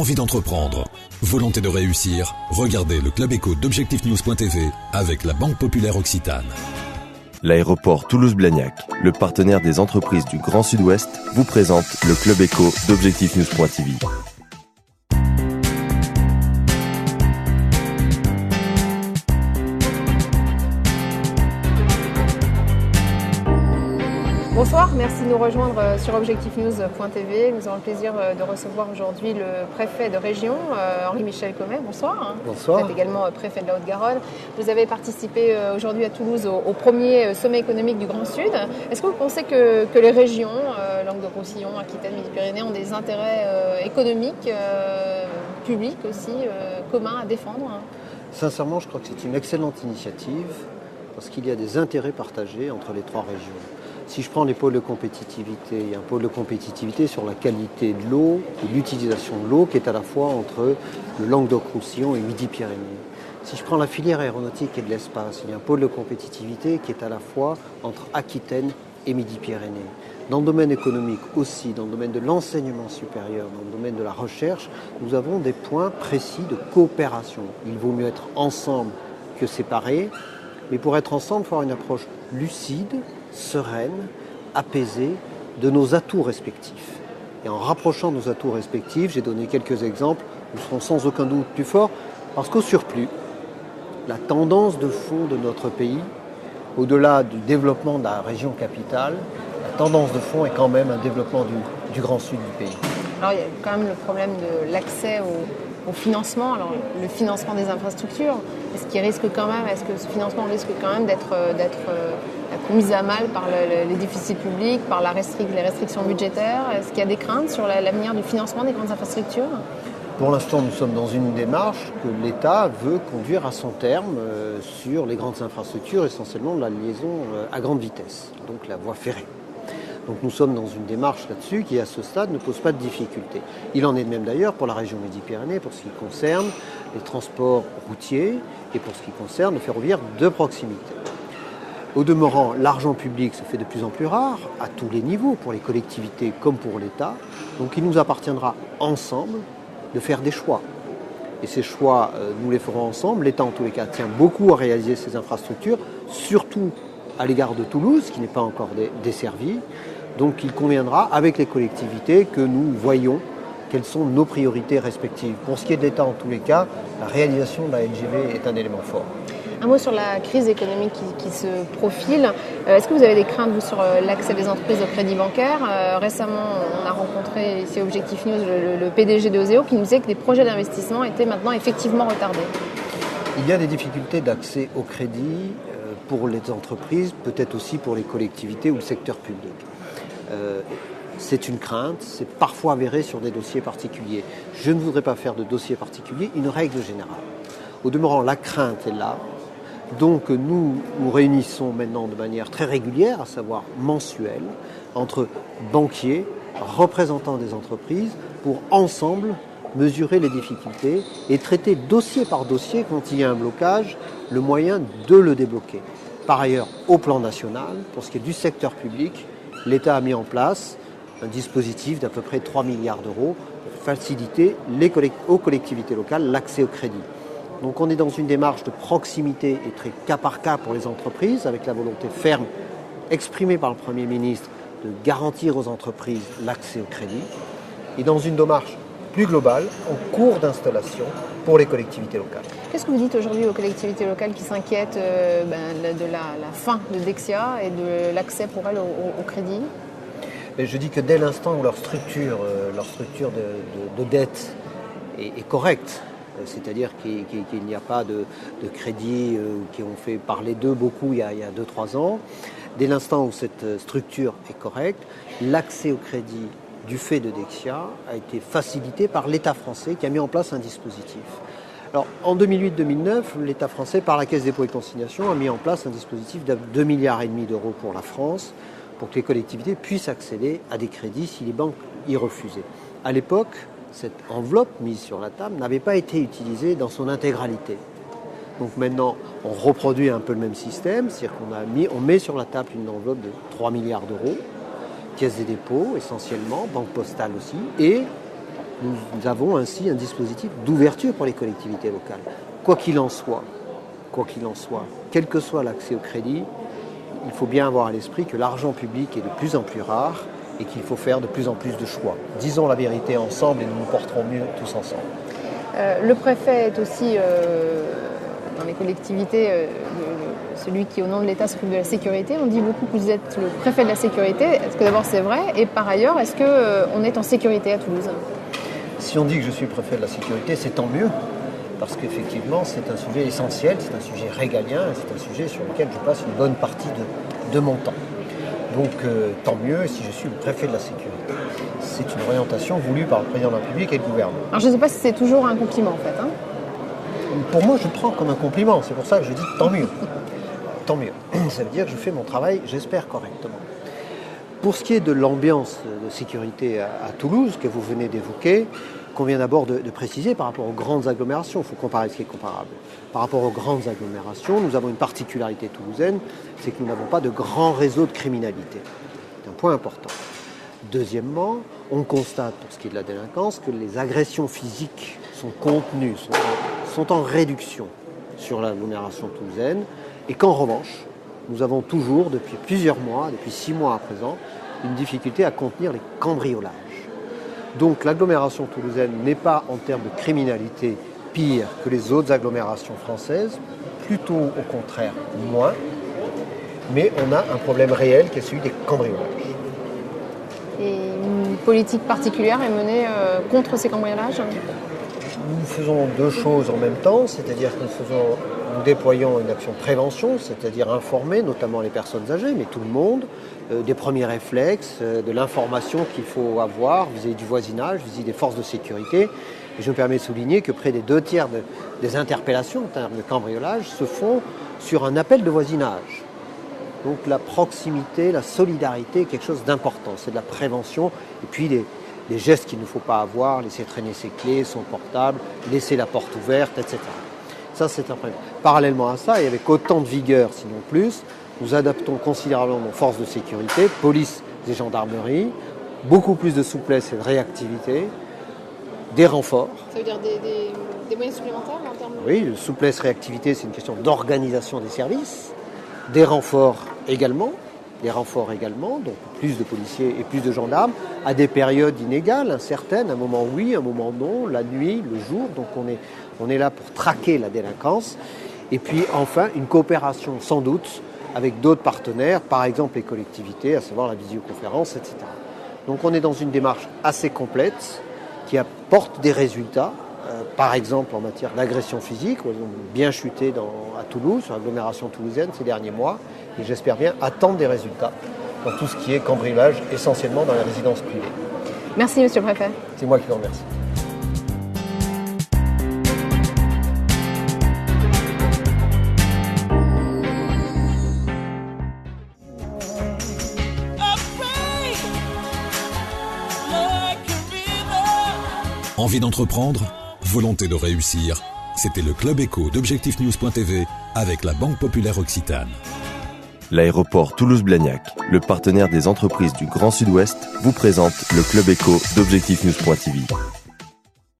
envie d'entreprendre, volonté de réussir, regardez le Club Éco d'Objectif-News.tv avec la Banque Populaire Occitane. L'aéroport Toulouse-Blagnac, le partenaire des entreprises du Grand Sud-Ouest, vous présente le Club Éco d'Objectif-News.tv. Bonsoir, merci de nous rejoindre sur objectifnews.tv. Nous avons le plaisir de recevoir aujourd'hui le préfet de région, Henri-Michel Comet. Bonsoir. Bonsoir. Vous êtes également préfet de la Haute-Garonne. Vous avez participé aujourd'hui à Toulouse au premier sommet économique du Grand Sud. Est-ce que vous pensez que les régions, Languedoc-Roussillon, Aquitaine, Midi-Pyrénées, ont des intérêts économiques, publics aussi, communs à défendre ? Sincèrement, je crois que c'est une excellente initiative parce qu'il y a des intérêts partagés entre les trois régions. Si je prends les pôles de compétitivité, il y a un pôle de compétitivité sur la qualité de l'eau et l'utilisation de l'eau qui est à la fois entre le Languedoc-Roussillon et Midi-Pyrénées. Si je prends la filière aéronautique et de l'espace, il y a un pôle de compétitivité qui est à la fois entre Aquitaine et Midi-Pyrénées. Dans le domaine économique aussi, dans le domaine de l'enseignement supérieur, dans le domaine de la recherche, nous avons des points précis de coopération. Il vaut mieux être ensemble que séparés, mais pour être ensemble, il faut avoir une approche lucide, sereine, apaisée de nos atouts respectifs. Et en rapprochant nos atouts respectifs, j'ai donné quelques exemples, nous serons sans aucun doute plus forts, parce qu'au surplus, la tendance de fond de notre pays, au-delà du développement de la région capitale, la tendance de fond est quand même un développement du grand sud du pays. Alors il y a quand même le problème de l'accès au financement, alors le financement des infrastructures, est-ce que ce financement risque quand même d'être mis à mal par les déficits publics, par les restrictions budgétaires? Est-ce qu'il y a des craintes sur l'avenir du financement des grandes infrastructures? Pour l'instant, nous sommes dans une démarche que l'État veut conduire à son terme sur les grandes infrastructures, essentiellement la liaison à grande vitesse, donc la voie ferrée. Donc nous sommes dans une démarche là-dessus qui, à ce stade, ne pose pas de difficultés. Il en est de même d'ailleurs pour la région Midi-Pyrénées, pour ce qui concerne les transports routiers et pour ce qui concerne le ferroviaire de proximité. Au demeurant, l'argent public se fait de plus en plus rare, à tous les niveaux, pour les collectivités comme pour l'État. Donc il nous appartiendra ensemble de faire des choix. Et ces choix, nous les ferons ensemble. L'État, en tous les cas, tient beaucoup à réaliser ces infrastructures, surtout à l'égard de Toulouse, qui n'est pas encore desservie. Donc il conviendra, avec les collectivités, que nous voyions quelles sont nos priorités respectives. Pour ce qui est de l'État, en tous les cas, la réalisation de la LGV est un élément fort. Un mot sur la crise économique qui se profile. Est-ce que vous avez des craintes, vous, sur l'accès des entreprises au crédit bancaire ? Récemment, on a rencontré ici Objectif News le PDG de Oseo qui nous disait que des projets d'investissement étaient maintenant effectivement retardés. Il y a des difficultés d'accès au crédit pour les entreprises, peut-être aussi pour les collectivités ou le secteur public. C'est une crainte, c'est parfois avéré sur des dossiers particuliers. Je ne voudrais pas faire de dossiers particuliers une règle générale. Au demeurant, la crainte est là. Donc nous réunissons maintenant de manière très régulière, à savoir mensuelle, entre banquiers, représentants des entreprises, pour ensemble mesurer les difficultés et traiter dossier par dossier, quand il y a un blocage, le moyen de le débloquer. Par ailleurs, au plan national, pour ce qui est du secteur public, l'État a mis en place un dispositif d'à peu près 3 milliards d'euros pour faciliter aux collectivités locales l'accès au crédit. Donc on est dans une démarche de proximité et très cas par cas pour les entreprises, avec la volonté ferme exprimée par le Premier ministre de garantir aux entreprises l'accès au crédit, et dans une démarche plus globale, en cours d'installation pour les collectivités locales. Qu'est-ce que vous dites aujourd'hui aux collectivités locales qui s'inquiètent de la fin de Dexia et de l'accès pour elles au crédit ? Et je dis que dès l'instant où leur structure de dette est correcte, c'est-à-dire qu'il n'y a pas de crédits qui ont fait parler d'eux beaucoup il y a 2-3 ans, dès l'instant où cette structure est correcte, l'accès au crédit du fait de Dexia a été facilité par l'État français qui a mis en place un dispositif. Alors, en 2008-2009, l'État français, par la Caisse des dépôts et consignations, a mis en place un dispositif de 2,5 milliards d'euros pour la France, pour que les collectivités puissent accéder à des crédits si les banques y refusaient. À l'époque, cette enveloppe mise sur la table n'avait pas été utilisée dans son intégralité. Donc maintenant, on reproduit un peu le même système, c'est-à-dire qu'on met sur la table une enveloppe de 3 milliards d'euros, Caisse des dépôts essentiellement, Banque postale aussi, et nous avons ainsi un dispositif d'ouverture pour les collectivités locales. Quoi qu'il en soit, quel que soit l'accès au crédit, il faut bien avoir à l'esprit que l'argent public est de plus en plus rare et qu'il faut faire de plus en plus de choix. Disons la vérité ensemble et nous nous porterons mieux tous ensemble. Le préfet est aussi, dans les collectivités, celui qui, au nom de l'État, s'occupe de la sécurité. On dit beaucoup que vous êtes le préfet de la sécurité. Est-ce que d'abord c'est vrai? Et par ailleurs, est-ce qu'on est en sécurité à Toulouse? Si on dit que je suis le préfet de la sécurité, c'est tant mieux. Parce qu'effectivement, c'est un sujet essentiel, c'est un sujet régalien, c'est un sujet sur lequel je passe une bonne partie de mon temps. Donc tant mieux si je suis le préfet de la sécurité. C'est une orientation voulue par le président de la République et le gouvernement. Alors je ne sais pas si c'est toujours un compliment en fait. Pour moi, je le prends comme un compliment. C'est pour ça que je dis tant mieux. Tant mieux. Ça veut dire que je fais mon travail, j'espère, correctement. Pour ce qui est de l'ambiance de sécurité à Toulouse, que vous venez d'évoquer, il convient d'abord de préciser par rapport aux grandes agglomérations. Il faut comparer ce qui est comparable. Par rapport aux grandes agglomérations, nous avons une particularité toulousaine, c'est que nous n'avons pas de grands réseaux de criminalité. C'est un point important. Deuxièmement, on constate, pour ce qui est de la délinquance, que les agressions physiques sont contenues, sont en réduction sur l'agglomération toulousaine, et qu'en revanche, nous avons toujours, depuis plusieurs mois, depuis 6 mois à présent, une difficulté à contenir les cambriolages. Donc l'agglomération toulousaine n'est pas, en termes de criminalité, pire que les autres agglomérations françaises, plutôt au contraire moins, mais on a un problème réel qui est celui des cambriolages. Et une politique particulière est menée contre ces cambriolages? Nous faisons 2 choses en même temps, c'est-à-dire que nous déployons une action de prévention, c'est-à-dire informer notamment les personnes âgées, mais tout le monde, des premiers réflexes, de l'information qu'il faut avoir vis-à-vis du voisinage, vis-à-vis des forces de sécurité. Et je me permets de souligner que près des 2/3 des interpellations en termes de cambriolage se font sur un appel de voisinage. Donc la proximité, la solidarité est quelque chose d'important, c'est de la prévention. Et puis les gestes qu'il ne faut pas avoir, laisser traîner ses clés, son portable, laisser la porte ouverte, etc. Ça, c'est un problème. Parallèlement à ça, et avec autant de vigueur, sinon plus, nous adaptons considérablement nos forces de sécurité, police et gendarmerie, beaucoup plus de souplesse et de réactivité, des renforts. Ça veut dire des moyens supplémentaires en termes de... Oui, souplesse, réactivité, c'est une question d'organisation des services, des renforts également, donc plus de policiers et plus de gendarmes, à des périodes inégales, incertaines, un moment oui, un moment non, la nuit, le jour, donc on est là pour traquer la délinquance. Et puis enfin, une coopération sans doute avec d'autres partenaires, par exemple les collectivités, à savoir la visioconférence, etc. Donc on est dans une démarche assez complète qui apporte des résultats, par exemple en matière d'agression physique, où elles ont bien chuté à Toulouse, sur l'agglomération toulousaine ces derniers mois, et j'espère bien attendre des résultats dans tout ce qui est cambriolage, essentiellement dans les résidences privées. Merci Monsieur le Préfet. C'est moi qui vous remercie. Envie d'entreprendre? Volonté de réussir? C'était le Club Éco d'ObjectifNews.tv avec la Banque Populaire Occitane. L'aéroport Toulouse-Blagnac, le partenaire des entreprises du Grand Sud-Ouest, vous présente le Club Éco d'ObjectifNews.tv.